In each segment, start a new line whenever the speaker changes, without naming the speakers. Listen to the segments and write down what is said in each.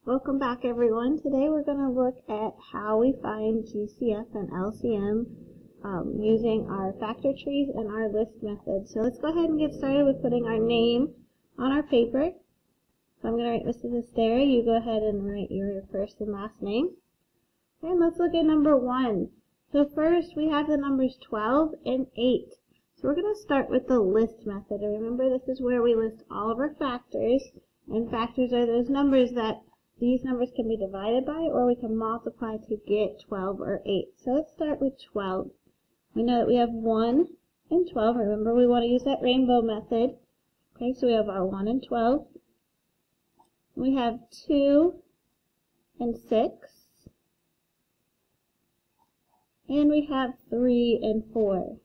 Welcome back, everyone. Today we're going to look at how we find GCF and LCM using our factor trees and our list method. So let's go ahead and get started with putting our name on our paper. So I'm going to write Mrs. Estera. You go ahead and write your first and last name. And let's look at number 1. So first we have the numbers 12 and 8. So we're going to start with the list method. And remember, this is where we list all of our factors. And factors are those numbers that these numbers can be divided by, or we can multiply to get 12 or 8. So let's start with 12. We know that we have 1 and 12. Remember, we want to use that rainbow method. Okay, so we have our 1 and 12. We have 2 and 6. And we have 3 and 4.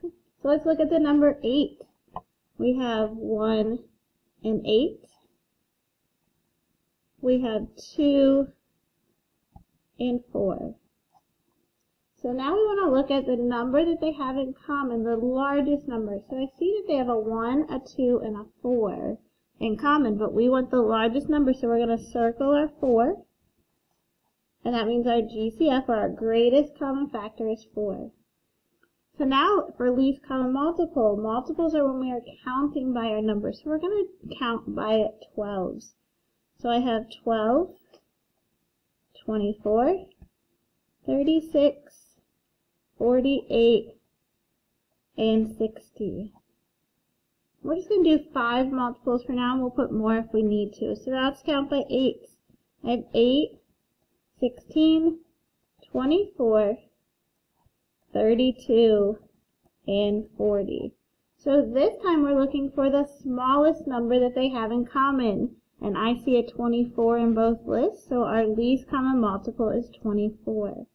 So let's look at the number 8. We have 1 and 8. We have 2 and 4. So now we want to look at the number that they have in common, the largest number. So I see that they have a 1, a 2, and a 4 in common, but we want the largest number, so we're going to circle our 4. And that means our GCF, or our greatest common factor, is 4. So now for least common multiple, multiples are when we are counting by our numbers. So we're going to count by 12s. So I have 12, 24, 36, 48, and 60. We're just going to do 5 multiples for now, and we'll put more if we need to. So now let's count by 8s. I have 8, 16, 24, 32, and 40. So this time we're looking for the smallest number that they have in common. And I see a 24 in both lists, so our least common multiple is 24.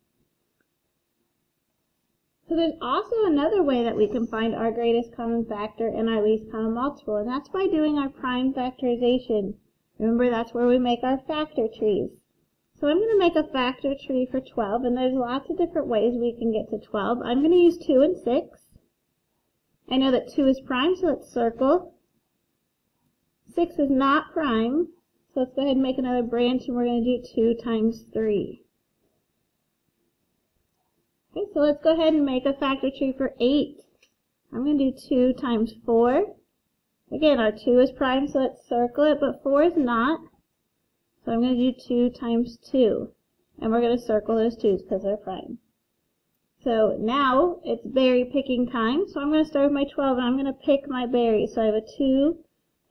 So there's also another way that we can find our greatest common factor and our least common multiple, and that's by doing our prime factorization. Remember, that's where we make our factor trees. So I'm going to make a factor tree for 12, and there's lots of different ways we can get to 12. I'm going to use 2 and 6. I know that 2 is prime, so let's circle. 6 is not prime, so let's go ahead and make another branch, and we're going to do 2 times 3. Okay, so let's go ahead and make a factor tree for 8. I'm going to do 2 times 4. Again, our 2 is prime, so let's circle it, but 4 is not. So I'm going to do 2 times 2. And we're going to circle those 2's because they're prime. So now it's berry picking time. So I'm going to start with my 12 and I'm going to pick my berries. So I have a 2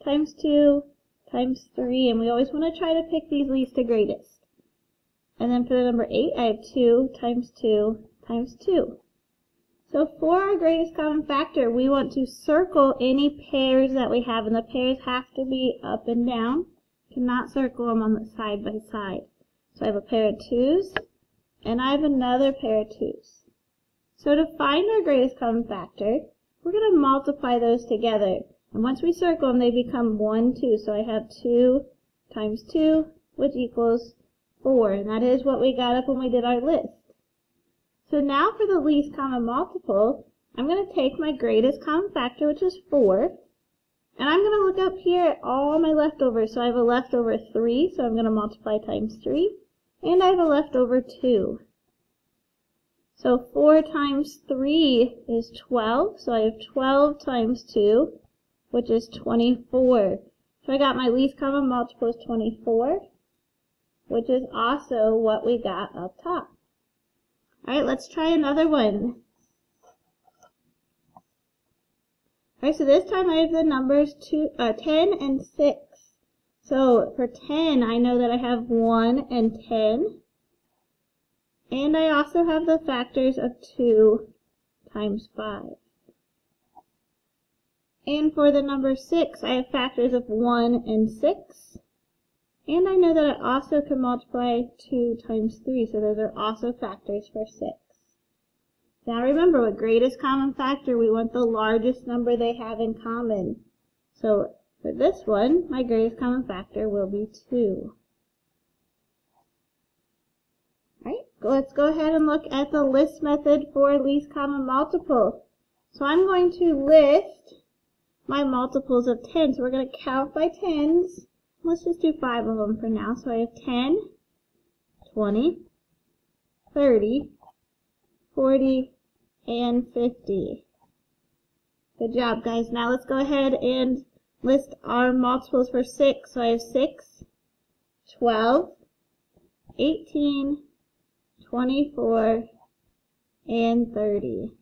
times 2 times 3. And we always want to try to pick these least to greatest. And then for the number 8, I have 2 times 2 times 2. So for our greatest common factor, we want to circle any pairs that we have. And the pairs have to be up and down. Cannot circle them on the side by side. So I have a pair of 2's, and I have another pair of 2's. So to find our greatest common factor, we're going to multiply those together. And once we circle them, they become 1, 2. So I have 2 times 2, which equals 4. And that is what we got up when we did our list. So now for the least common multiple, I'm going to take my greatest common factor, which is 4. And I'm going to look up here at all my leftovers. So I have a leftover 3, so I'm going to multiply times 3. And I have a leftover 2. So 4 times 3 is 12. So I have 12 times 2, which is 24. So I got my least common multiple is 24, which is also what we got up top. Alright, let's try another one. Alright, so this time I have the numbers 10 and 6. So for 10, I know that I have 1 and 10. And I also have the factors of 2 times 5. And for the number 6, I have factors of 1 and 6. And I know that I also can multiply 2 times 3, so those are also factors for 6. Now remember, with greatest common factor, we want the largest number they have in common. So for this one, my greatest common factor will be 2. Alright, let's go ahead and look at the list method for least common multiple. So I'm going to list my multiples of 10. So we're going to count by tens. Let's just do 5 of them for now. So I have 10, 20, 30, 40, and 50. Good job, guys. Now let's go ahead and list our multiples for 6. So I have 6, 12, 18, 24, and 30.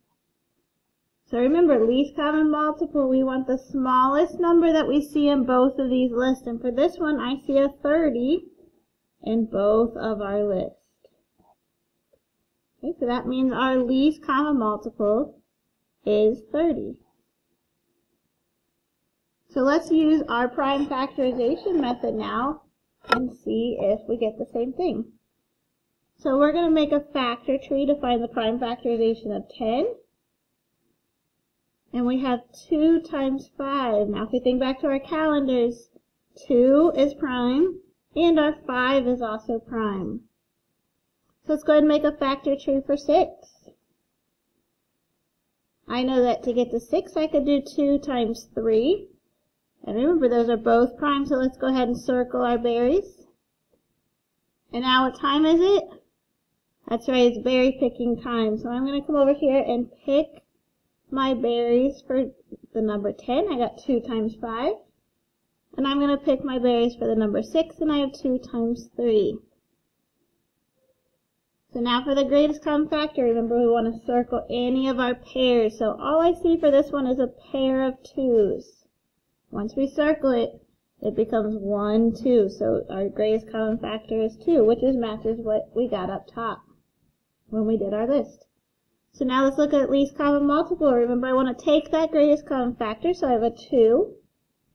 So remember, least common multiple, we want the smallest number that we see in both of these lists. And for this one, I see a 30 in both of our lists. Okay, so that means our least common multiple is 30. So let's use our prime factorization method now and see if we get the same thing. So we're going to make a factor tree to find the prime factorization of 10. And we have 2 times 5. Now if we think back to our calendars, 2 is prime and our 5 is also prime. So let's go ahead and make a factor tree for 6. I know that to get to 6 I could do 2 times 3. And remember, those are both prime, so let's go ahead and circle our berries. And now what time is it? That's right, it's berry picking time. So I'm going to come over here and pick my berries for the number 10. I got 2 times 5. And I'm going to pick my berries for the number 6, and I have 2 times 3. So now for the greatest common factor, remember we want to circle any of our pairs. So all I see for this one is a pair of 2s. Once we circle it, it becomes 1, 2. So our greatest common factor is 2, which matches what we got up top when we did our list. So now let's look at least common multiple. Remember, I want to take that greatest common factor, so I have a 2.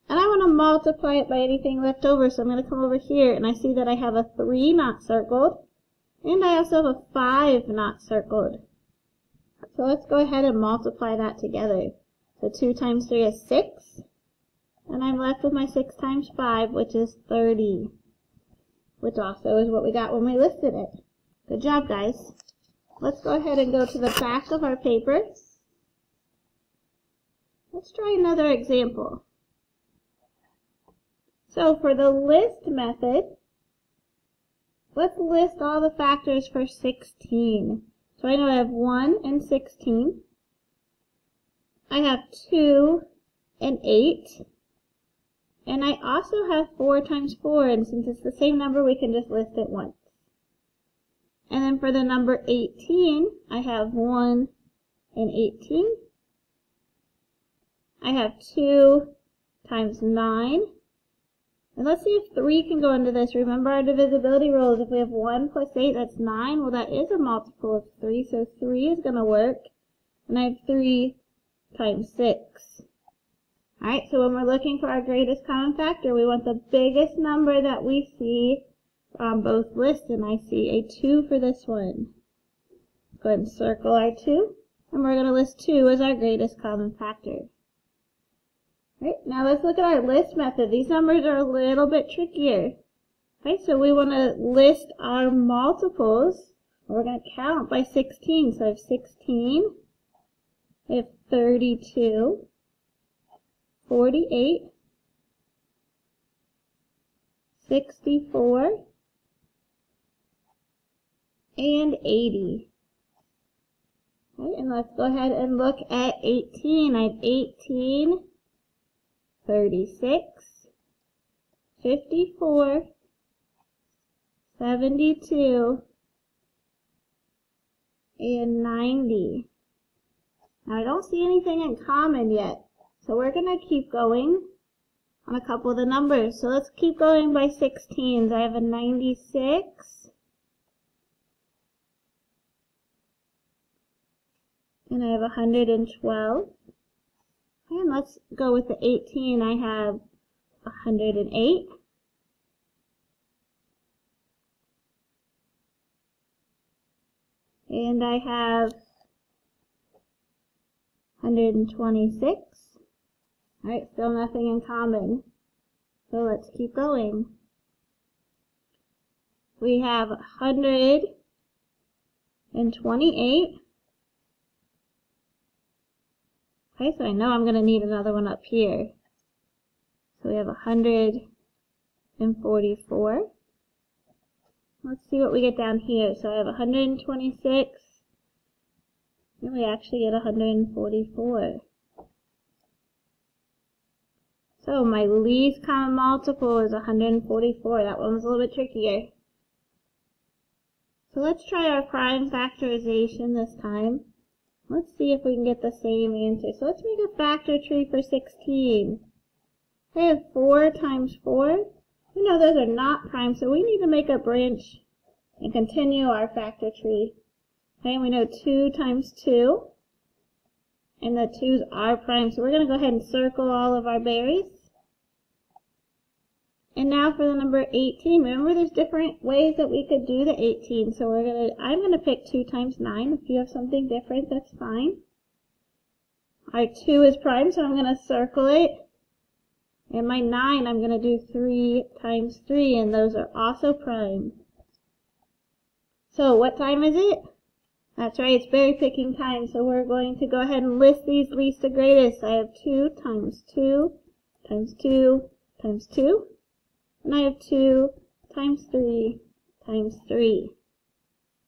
And I want to multiply it by anything left over. So I'm going to come over here, and I see that I have a 3 not circled. And I also have a 5 not circled. So let's go ahead and multiply that together. So 2 times 3 is 6. And I'm left with my 6 times 5, which is 30. Which also is what we got when we listed it. Good job, guys. Let's go ahead and go to the back of our paper. Let's try another example. So for the list method, let's list all the factors for 16. So I know I have 1 and 16. I have 2 and 8. And I also have 4 times 4, and since it's the same number, we can just list it once. And then for the number 18, I have 1 and 18. I have 2 times 9. And let's see if 3 can go into this. Remember our divisibility rules. If we have 1 plus 8, that's 9. Well, that is a multiple of 3, so 3 is going to work. And I have 3 times 6. Alright, so when we're looking for our greatest common factor, we want the biggest number that we see on both lists, and I see a 2 for this one. Let's go ahead and circle our 2, and we're going to list 2 as our greatest common factor. Alright, now let's look at our list method. These numbers are a little bit trickier. Okay, so we want to list our multiples, and we're going to count by 16. So I have 16, I have 32, 48, 64, and 80. Okay, and let's go ahead and look at 18. I have 18, 36, 54, 72, and 90. Now I don't see anything in common yet, so we're going to keep going on a couple of the numbers. So let's keep going by 16s. I have a 96, and I have 112. And let's go with the 18. I have 108. And I have 126. Alright, still nothing in common. So let's keep going. We have 128. Okay, so I know I'm going to need another one up here. So we have 144. Let's see what we get down here. So I have 126. And we actually get 144. So my least common multiple is 144. That one was a little bit trickier. So let's try our prime factorization this time. Let's see if we can get the same answer. So let's make a factor tree for 16. We have 4 times 4. We know those are not prime, so we need to make a branch and continue our factor tree. Okay, we know 2 times 2. And the 2's are prime, so we're going to go ahead and circle all of our berries. And now for the number 18. Remember, there's different ways that we could do the 18. So I'm going to pick 2 times 9. If you have something different, that's fine. Our 2 is prime, so I'm going to circle it. And my 9, I'm going to do 3 times 3, and those are also prime. So what time is it? That's right, it's berry picking time, so we're going to go ahead and list these least to greatest. I have 2 times 2 times 2 times 2. And I have 2 times 3 times 3.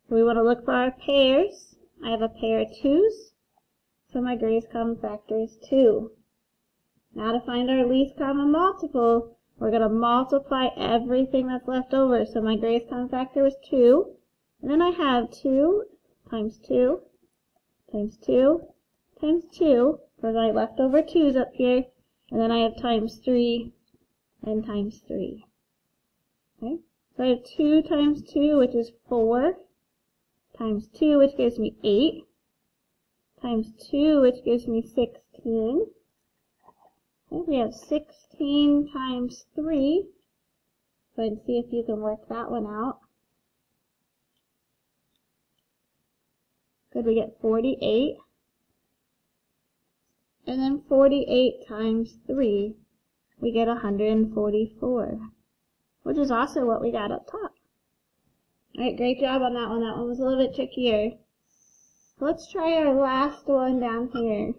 So we want to look for our pairs. I have a pair of 2's, so my greatest common factor is 2. Now to find our least common multiple, we're going to multiply everything that's left over. So my greatest common factor was 2. And then I have 2 times 2 times 2 times 2 for my leftover 2's up here. And then I have times 3 and times 3. Okay, so I have 2 times 2, which is 4, times 2, which gives me 8, times 2, which gives me 16. Okay, we have 16 times 3. Go ahead and see if you can work that one out. Good, we get 48. And then 48 times 3, we get 144, which is also what we got up top. Alright, great job on that one. That one was a little bit trickier. So let's try our last one down here.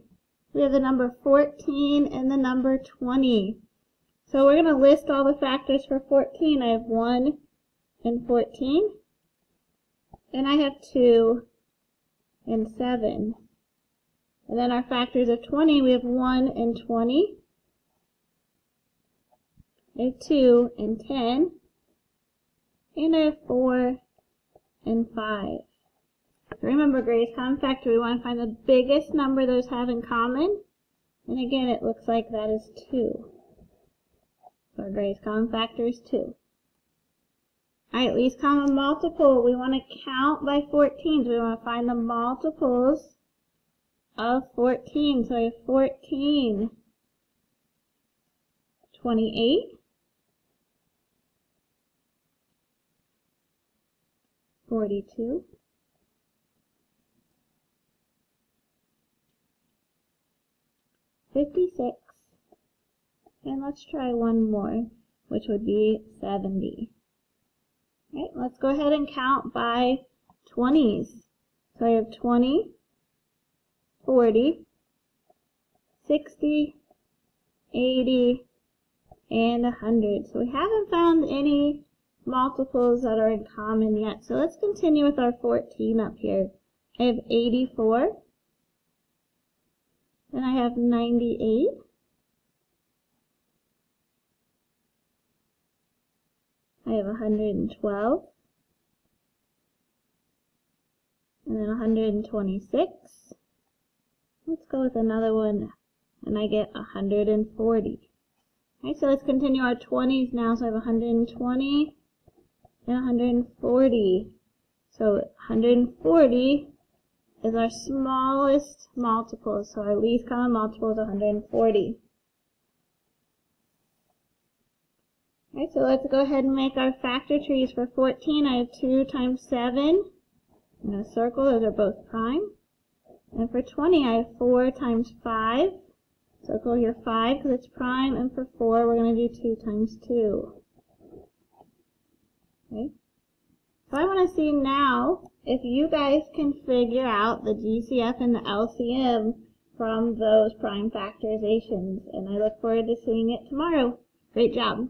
We have the number 14 and the number 20. So we're going to list all the factors for 14. I have 1 and 14. And I have 2 and 7. And then our factors of 20, we have 1 and 20. I have 2 and 10. And I have 4 and 5. Remember, greatest common factor, we want to find the biggest number those have in common. And again, it looks like that is 2. So our greatest common factor is 2. Alright, least common multiple, we want to count by 14s. We want to find the multiples of 14. So I have 14, 28, 42, 56, and let's try one more, which would be 70. Alright, let's go ahead and count by 20s. So I have 20, 40, 60, 80, and 100. So we haven't found any multiples that are in common yet. So let's continue with our 14 up here. I have 84, and I have 98, I have 112, and then 126. Let's go with another one, and I get 140. Okay, so let's continue our 20s now. So I have 120 and 140. So 140 is our smallest multiple, so our least common multiple is 140. Alright, so let's go ahead and make our factor trees for 14. I have 2 times 7. I'm going to circle, those are both prime. And for 20, I have 4 times 5. Circle your 5 because it's prime. And for 4, we're going to do 2 times 2. Okay. So I want to see now if you guys can figure out the GCF and the LCM from those prime factorizations, and I look forward to seeing it tomorrow. Great job!